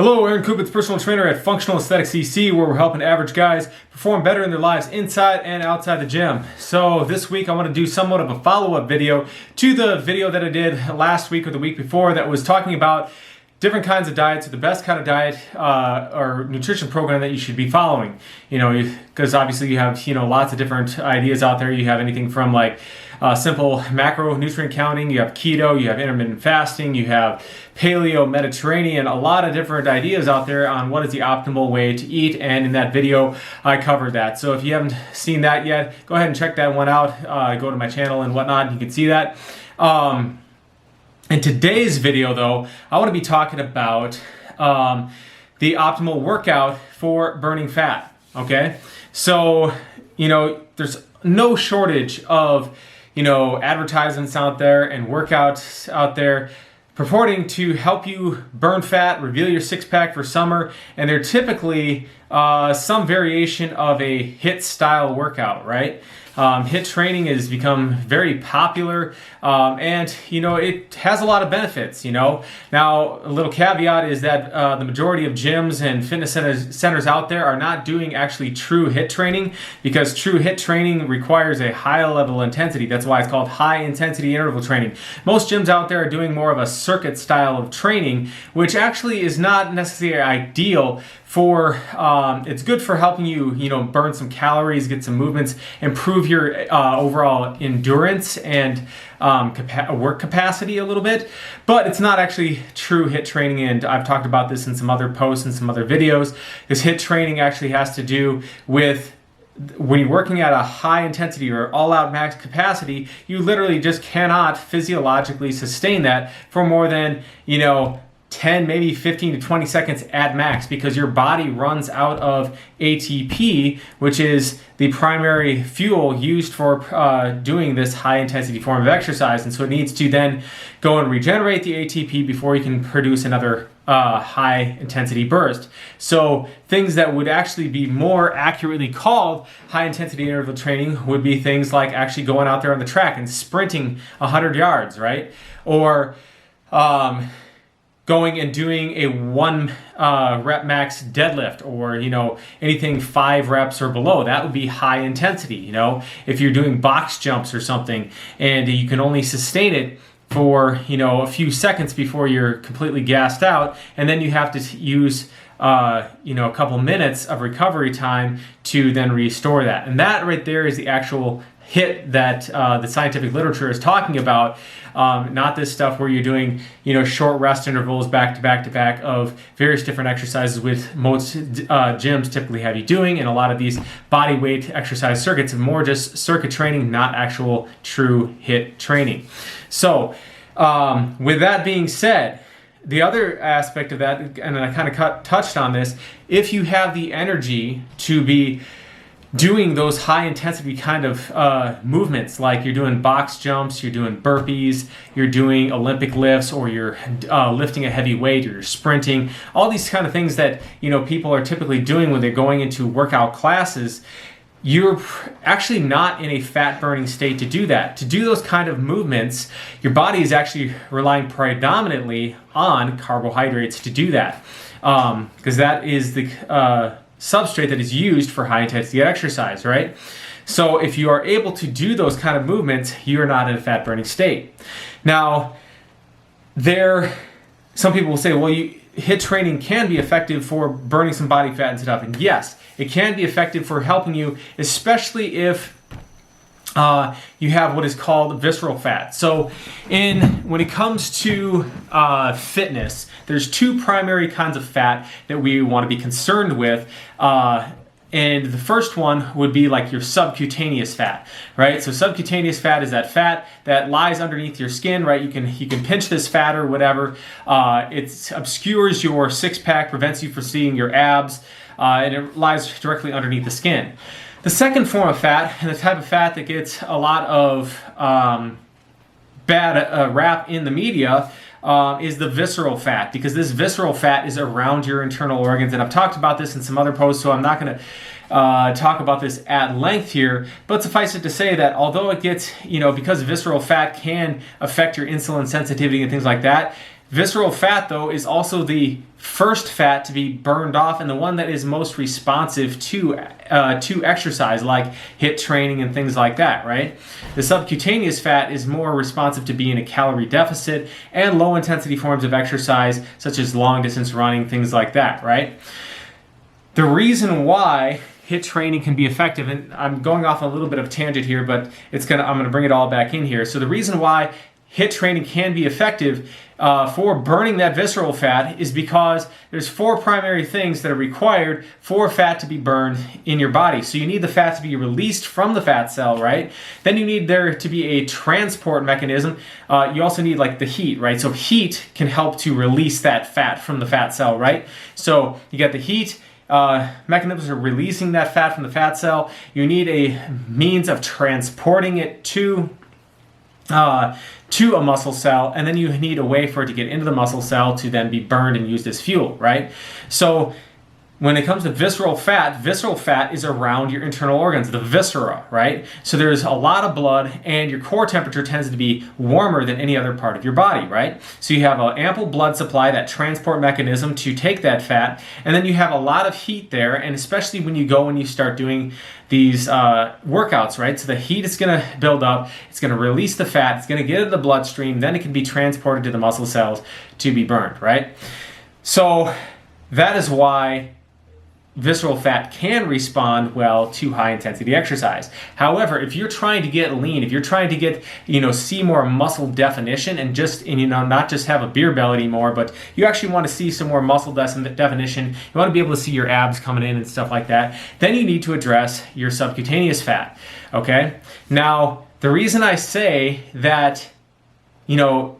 Hello, Aaron Kubitz, personal trainer at Functional Aesthetics CC, where we're helping average guys perform better in their lives inside and outside the gym. So this week I want to do somewhat of a follow-up video to the video that I did last week or the week before that was talking about different kinds of diets, or the best kind of diet or nutrition program that you should be following. You know, because obviously you have lots of different ideas out there. You have anything from like simple macronutrient counting, you have keto, you have intermittent fasting, you have paleo, Mediterranean, a lot of different ideas out there on what is the optimal way to eat, and in that video I covered that. So if you haven't seen that yet, go ahead and check that one out. Go to my channel and whatnot, you can see that. In today's video though, I want to be talking about the optimal workout for burning fat, okay? So, there's no shortage of advertisements out there and workouts out there purporting to help you burn fat, reveal your six-pack for summer, and they're typically some variation of a HIIT style workout, right? HIIT training has become very popular, and it has a lot of benefits. Now a little caveat is that the majority of gyms and fitness centers out there are not doing actually true HIIT training, because true HIIT training requires a high level intensity. That's why it's called high intensity interval training. Most gyms out there are doing more of a circuit style of training, which actually is not necessarily ideal for, it's good for helping you, burn some calories, get some movements, improve your overall endurance and work capacity a little bit, but it's not actually true HIIT training. And I've talked about this in some other posts and some other videos, because HIIT training actually has to do with when you're working at a high intensity or all out max capacity, you literally just cannot physiologically sustain that for more than, 10, maybe 15 to 20 seconds at max, because your body runs out of ATP, which is the primary fuel used for doing this high intensity form of exercise. And so it needs to then go and regenerate the ATP before you can produce another high intensity burst. So things that would actually be more accurately called high intensity interval training would be things like actually going out there on the track and sprinting 100 yards, right? Or going and doing a 1 rep max deadlift, or anything 5 reps or below. That would be high intensity. If you're doing box jumps or something and you can only sustain it for a few seconds before you're completely gassed out, and then you have to use a couple minutes of recovery time to then restore that. And that right there is the actual HIIT that the scientific literature is talking about, not this stuff where you're doing short rest intervals back to back to back of various different exercises, with most gyms typically have you doing, and a lot of these body weight exercise circuits are more just circuit training, not actual true HIIT training. So with that being said, the other aspect of that, and I kind of touched on this, if you have the energy to be doing those high intensity kind of movements, like you're doing box jumps, you're doing burpees, you're doing Olympic lifts, or you're lifting a heavy weight, or you're sprinting, all these kind of things that people are typically doing when they're going into workout classes, you're actually not in a fat burning state to do that. To do those kind of movements, your body is actually relying predominantly on carbohydrates to do that, because that is the substrate that is used for high intensity exercise, right? So if you are able to do those kind of movements, you're not in a fat burning state. Now, some people will say, well, HIIT training can be effective for burning some body fat and stuff. And yes, it can be effective for helping you, especially if you have what is called visceral fat. So when it comes to fitness, there's two primary kinds of fat that we want to be concerned with. And the first one would be like your subcutaneous fat, right? So subcutaneous fat is that fat that lies underneath your skin, right? You can pinch this fat or whatever. It obscures your six-pack, prevents you from seeing your abs, and it lies directly underneath the skin. The second form of fat, and the type of fat that gets a lot of bad rap in the media, is the visceral fat, because this visceral fat is around your internal organs. And I've talked about this in some other posts, so I'm not going to talk about this at length here, but suffice it to say that although it gets, because visceral fat can affect your insulin sensitivity and things like that, Visceral fat, though, is also the first fat to be burned off and the one that is most responsive to exercise, like HIIT training and things like that, right? The subcutaneous fat is more responsive to being a calorie deficit and low intensity forms of exercise, such as long distance running, things like that, right? The reason why HIIT training can be effective, and I'm going off a little bit of a tangent here, but I'm gonna bring it all back in here. So the reason why HIIT training can be effective for burning that visceral fat is because there's 4 primary things that are required for fat to be burned in your body. So you need the fat to be released from the fat cell, right? Then you need there to be a transport mechanism. You also need like the heat, right? So heat can help to release that fat from the fat cell, right? So you got the heat, mechanisms for releasing that fat from the fat cell. You need a means of transporting it to a muscle cell, and then you need a way for it to get into the muscle cell to then be burned and used as fuel, right? So when it comes to visceral fat is around your internal organs, the viscera, right? So there's a lot of blood, and your core temperature tends to be warmer than any other part of your body, right? So you have an ample blood supply, that transport mechanism to take that fat, and then you have a lot of heat there, and especially when you go and you start doing these workouts, right? So the heat is going to build up, it's going to release the fat, it's going to get into the bloodstream, then it can be transported to the muscle cells to be burned, right? So that is why visceral fat can respond well to high intensity exercise. However, if you're trying to get lean, if you're trying to get, see more muscle definition and not just have a beer belly anymore, but you actually want to see some more muscle definition, you want to be able to see your abs coming in and stuff like that, then you need to address your subcutaneous fat, okay? Now, the reason I say that,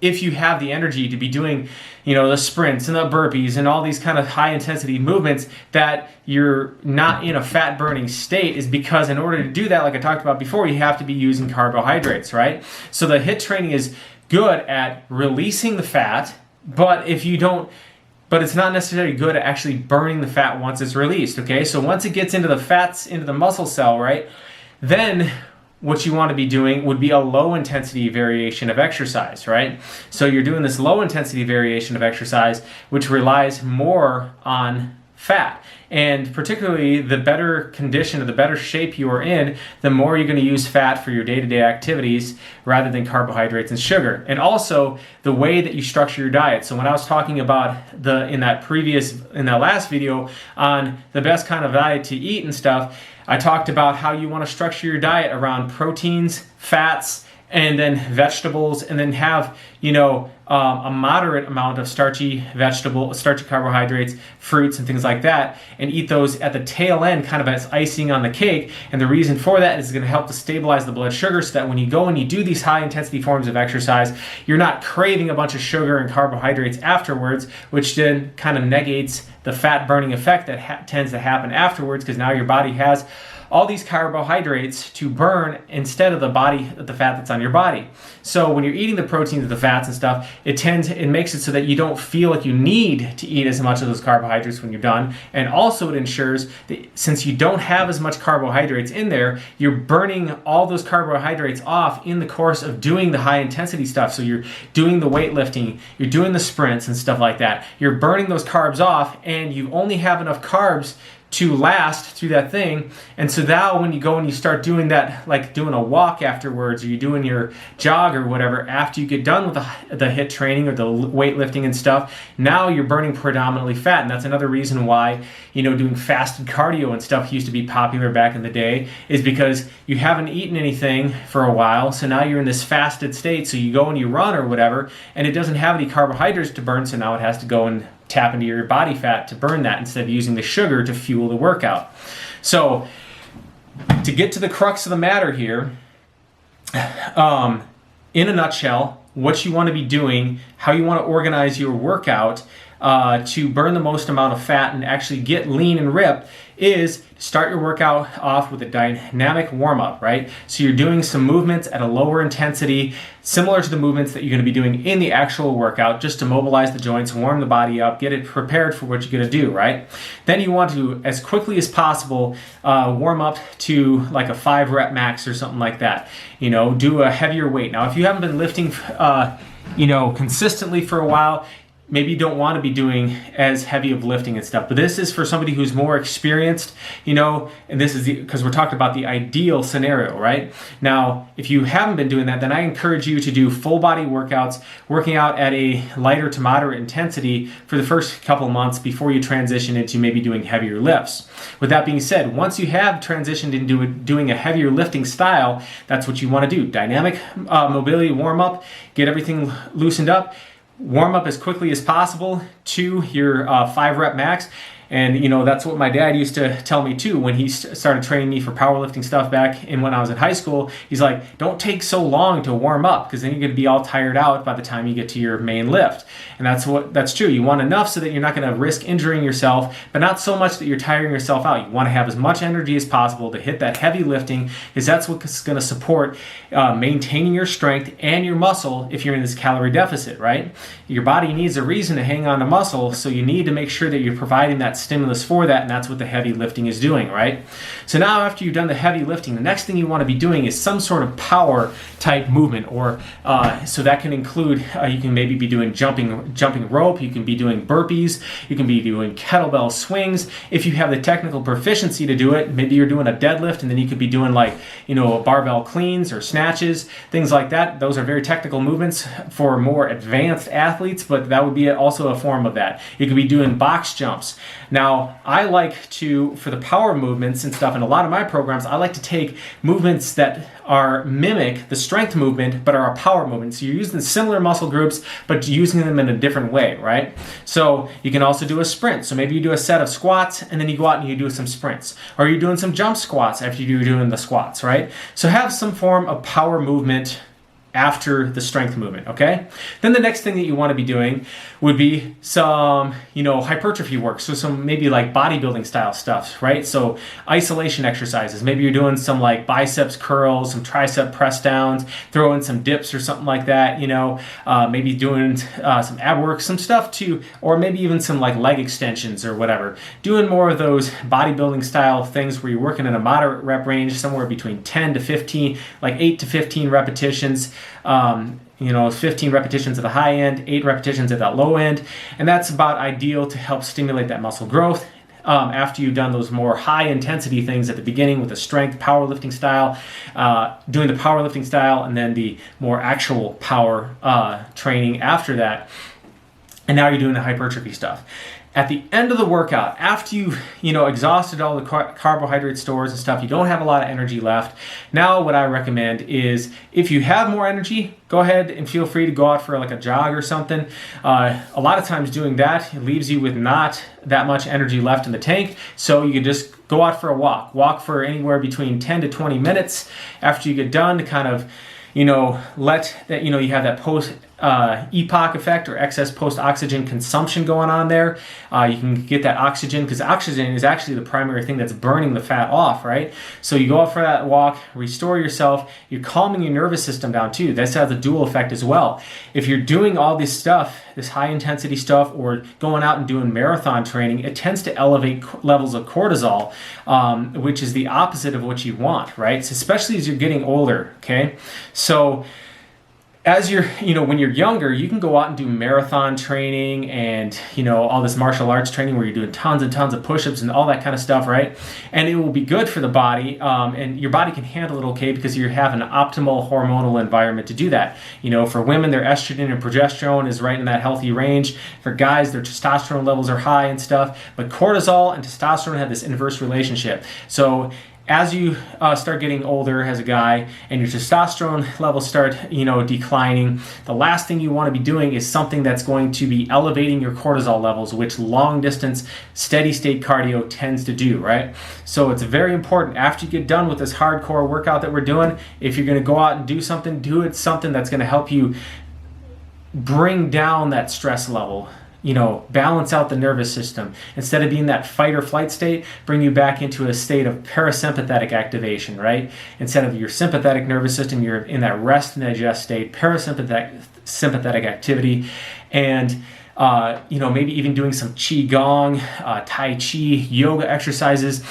if you have the energy to be doing, the sprints and the burpees and all these kind of high intensity movements, that you're not in a fat burning state, is because in order to do that, like I talked about before, you have to be using carbohydrates, right? So the HIIT training is good at releasing the fat, but it's not necessarily good at actually burning the fat once it's released, okay? So once it gets into the fats, into the muscle cell, right, then what you want to be doing would be a low intensity variation of exercise, right? So you're doing this low intensity variation of exercise, which relies more on fat. And particularly the better condition or the better shape you are in, the more you're going to use fat for your day-to-day activities rather than carbohydrates and sugar. And also the way that you structure your diet. So when I was talking about in that last video on the best kind of diet to eat and stuff, I talked about how you want to structure your diet around proteins, fats, and then vegetables, and then have, a moderate amount of starchy carbohydrates, fruits, and things like that, and eat those at the tail end, kind of as icing on the cake. And the reason for that is going to help to stabilize the blood sugar, so that when you go and you do these high intensity forms of exercise, you're not craving a bunch of sugar and carbohydrates afterwards, which then kind of negates the fat burning effect that tends to happen afterwards, because now your body has all these carbohydrates to burn instead of the fat that's on your body. So when you're eating the proteins, the fats and stuff, it makes it so that you don't feel like you need to eat as much of those carbohydrates when you're done. And also it ensures that since you don't have as much carbohydrates in there, you're burning all those carbohydrates off in the course of doing the high intensity stuff. So you're doing the weightlifting, you're doing the sprints and stuff like that. You're burning those carbs off, and you only have enough carbs to last through that thing. And so now when you go and you start doing that, like doing a walk afterwards, or you're doing your jog or whatever, after you get done with the HIIT training or the weightlifting and stuff, now you're burning predominantly fat. And that's another reason why, doing fasted cardio and stuff used to be popular back in the day, is because you haven't eaten anything for a while. So now you're in this fasted state. So you go and you run or whatever, and it doesn't have any carbohydrates to burn. So now it has to go and tap into your body fat to burn that, instead of using the sugar to fuel the workout. So to get to the crux of the matter here, in a nutshell, what you want to be doing, how you want to organize your workout to burn the most amount of fat and actually get lean and ripped, is start your workout off with a dynamic warm-up, right? So you're doing some movements at a lower intensity, similar to the movements that you're going to be doing in the actual workout, just to mobilize the joints, warm the body up, get it prepared for what you're going to do, right? Then you want to, as quickly as possible, warm up to like a 5 rep max or something like that. Do a heavier weight. Now, if you haven't been lifting consistently for a while, maybe you don't want to be doing as heavy of lifting and stuff. But this is for somebody who's more experienced, and this is because we're talking about the ideal scenario, right? Now, if you haven't been doing that, then I encourage you to do full body workouts, working out at a lighter to moderate intensity for the first couple of months before you transition into maybe doing heavier lifts. With that being said, once you have transitioned into doing a heavier lifting style, that's what you want to do. Dynamic mobility warm up, get everything loosened up. Warm up as quickly as possible to your 5 rep max. And that's what my dad used to tell me too when he started training me for powerlifting stuff back in when I was in high school. He's like, don't take so long to warm up, because then you're going to be all tired out by the time you get to your main lift. And that's true. You want enough so that you're not going to risk injuring yourself, but not so much that you're tiring yourself out. You want to have as much energy as possible to hit that heavy lifting, because that's what's going to support maintaining your strength and your muscle if you're in this calorie deficit, right? Your body needs a reason to hang on to muscle, so you need to make sure that you're providing that stimulus for that, and that's what the heavy lifting is doing, right? So now after you've done the heavy lifting, the next thing you want to be doing is some sort of power type movement, or so that can include, you can maybe be doing jumping rope, you can be doing burpees, you can be doing kettlebell swings. If you have the technical proficiency to do it, maybe you're doing a deadlift, and then you could be doing barbell cleans or snatches, things like that. Those are very technical movements for more advanced athletes, but that would be also a form of that. You could be doing box jumps. Now, I like to, for the power movements and stuff, in a lot of my programs, I like to take movements that mimic the strength movement, but are a power movement. So you're using similar muscle groups, but using them in a different way, right? So you can also do a sprint. So maybe you do a set of squats, and then you go out and you do some sprints. Or you're doing some jump squats after you're doing the squats, right? So have some form of power movement after the strength movement, okay? Then the next thing that you want to be doing would be some, hypertrophy work. So some maybe like bodybuilding style stuff, right? So isolation exercises. Maybe you're doing some like biceps curls, some tricep press downs, throw in some dips or something like that, maybe doing some ab work, some stuff too, or maybe even some like leg extensions or whatever. Doing more of those bodybuilding style things where you're working in a moderate rep range, somewhere between 10 to 15, like 8 to 15 repetitions. 15 repetitions at the high end, 8 repetitions at that low end, and that's about ideal to help stimulate that muscle growth. After you've done those more high intensity things at the beginning with the strength powerlifting style, doing the powerlifting style, and then the more actual power training after that, and now you're doing the hypertrophy stuff. At the end of the workout, after you've exhausted all the carbohydrate stores and stuff, you don't have a lot of energy left. Now what I recommend is, if you have more energy, go ahead and feel free to go out for like a jog or something. A lot of times doing that, it leaves you with not that much energy left in the tank, so you can just go out for a walk for anywhere between 10 to 20 minutes after you get done, to kind of let that, you have that post EPOC effect, or excess post-oxygen consumption going on there. You can get that oxygen, because oxygen is actually the primary thing that's burning the fat off, right? So you go out for that walk, restore yourself, you're calming your nervous system down too. This has a dual effect as well. If you're doing all this stuff, this high intensity stuff, or going out and doing marathon training, it tends to elevate levels of cortisol, which is the opposite of what you want, right? So especially as you're getting older, okay? So as you're, when you're younger, you can go out and do marathon training and, all this martial arts training where you're doing tons and tons of push-ups and all that kind of stuff, right? And it will be good for the body, and your body can handle it okay, because you have an optimal hormonal environment to do that. For women, their estrogen and progesterone is right in that healthy range. For guys, their testosterone levels are high and stuff. But cortisol and testosterone have this inverse relationship. So as you start getting older as a guy and your testosterone levels start, declining, the last thing you want to be doing is something that's going to be elevating your cortisol levels, which long distance steady state cardio tends to do, right? So it's very important, after you get done with this hardcore workout that we're doing, if you're going to go out and do something, do it something that's going to help you bring down that stress level. Balance out the nervous system. Instead of being that fight or flight state, bring you back into a state of parasympathetic activation, right? Instead of your sympathetic nervous system, you're in that rest and digest state, parasympathetic activity. And maybe even doing some Qigong, Tai Chi, yoga exercises,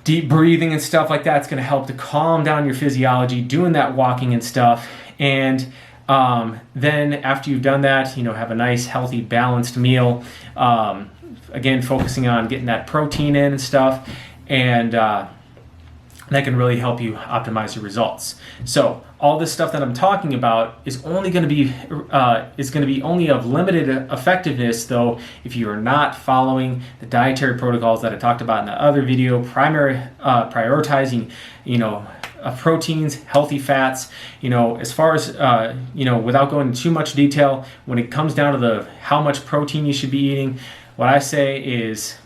deep breathing and stuff like that. It's going to help to calm down your physiology, doing that walking and stuff. And Then after you've done that, have a nice, healthy, balanced meal. Again, focusing on getting that protein in and stuff, and that can really help you optimize your results. So all this stuff that I'm talking about is only going to be only of limited effectiveness, though, if you are not following the dietary protocols that I talked about in the other video, prioritizing, proteins, healthy fats. As far as without going into too much detail, when it comes down to how much protein you should be eating, what I say is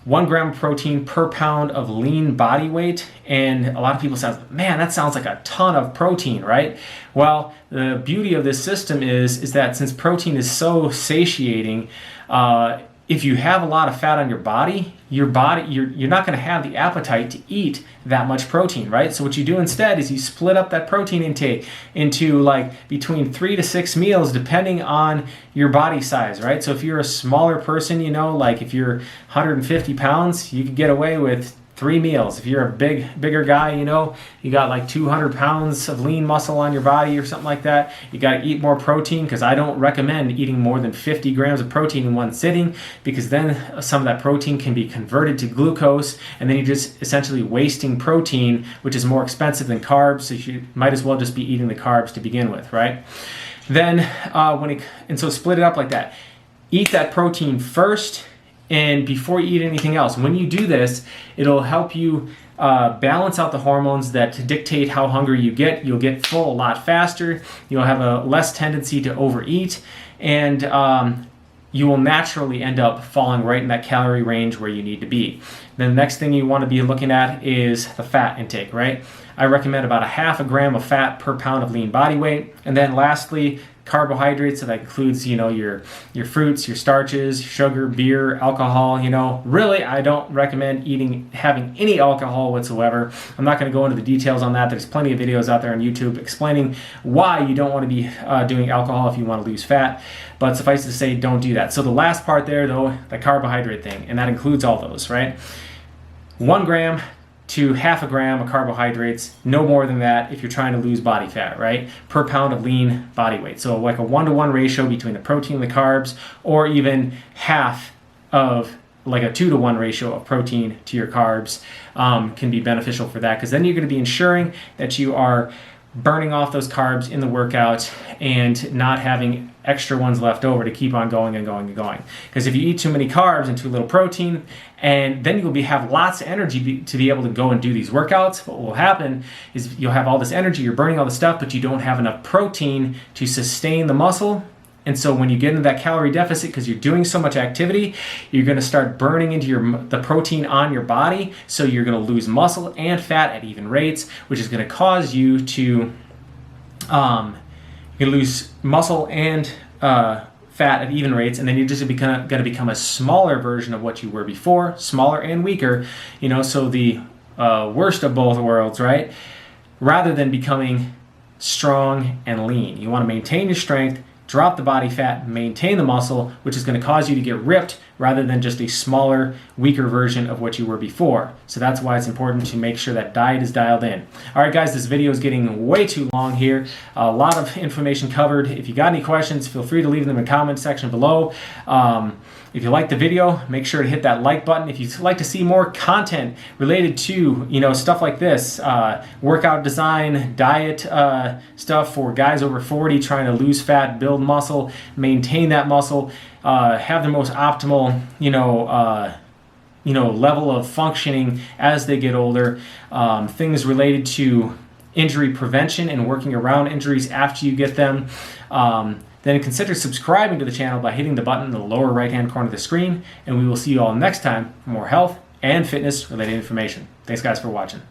1 gram of protein per pound of lean body weight. And a lot of people say, man, that sounds like a ton of protein, right? Well, the beauty of this system is that since protein is so satiating, if you have a lot of fat on your body, you're not going to have the appetite to eat that much protein, right? So what you do instead is you split up that protein intake into like between 3 to 6 meals, depending on your body size, right? So if you're a smaller person, like if you're 150 pounds, you could get away with 3 meals. If you're a bigger guy, you got like 200 pounds of lean muscle on your body or something like that, you got to eat more protein, because I don't recommend eating more than 50 grams of protein in one sitting, because then some of that protein can be converted to glucose, and then you're just essentially wasting protein, which is more expensive than carbs, so you might as well just be eating the carbs to begin with, right? Then so split it up like that. Eat that protein first, and before you eat anything else. When you do this, it'll help you balance out the hormones that dictate how hungry you get. You'll get full a lot faster. You'll have a less tendency to overeat, and you will naturally end up falling right in that calorie range where you need to be. Then the next thing you want to be looking at is the fat intake, right? I recommend about 0.5 gram of fat per pound of lean body weight. And then lastly, carbohydrates. So that includes, your fruits, your starches, sugar, beer, alcohol. Really, I don't recommend having any alcohol whatsoever. I'm not going to go into the details on that. There's plenty of videos out there on YouTube explaining why you don't want to be doing alcohol if you want to lose fat. But suffice to say, don't do that. So the last part there, though, the carbohydrate thing, and that includes all those, right? 1 gram to 0.5 gram of carbohydrates, no more than that if you're trying to lose body fat, right? Per pound of lean body weight. So like a 1-to-1 ratio between the protein and the carbs, or even half of like a 2-to-1 ratio of protein to your carbs can be beneficial for that, because then you're going to be ensuring that you are burning off those carbs in the workout and not having extra ones left over to keep on going and going and going. Because if you eat too many carbs and too little protein, and then you'll have lots of energy to be able to go and do these workouts, what will happen is you'll have all this energy, you're burning all the stuff, but you don't have enough protein to sustain the muscle. And so when you get into that calorie deficit, because you're doing so much activity, you're going to start burning into the protein on your body. So you're going to lose muscle and fat at even rates, which is going to cause you to lose muscle and fat at even rates, and then you're just going to become a smaller version of what you were before, smaller and weaker. So the worst of both worlds, right? Rather than becoming strong and lean, you want to maintain your strength, drop the body fat, maintain the muscle, which is going to cause you to get ripped rather than just a smaller, weaker version of what you were before. So that's why it's important to make sure that diet is dialed in. All right, guys, this video is getting way too long here. A lot of information covered. If you got any questions, feel free to leave them in the comment section below. If you liked the video, make sure to hit that like button. If you'd like to see more content related to, stuff like this, workout design, diet stuff for guys over 40 trying to lose fat, build muscle, maintain that muscle, have the most optimal, level of functioning as they get older, things related to injury prevention and working around injuries after you get them, then consider subscribing to the channel by hitting the button in the lower right-hand corner of the screen, and we will see you all next time for more health and fitness related information. Thanks, guys, for watching.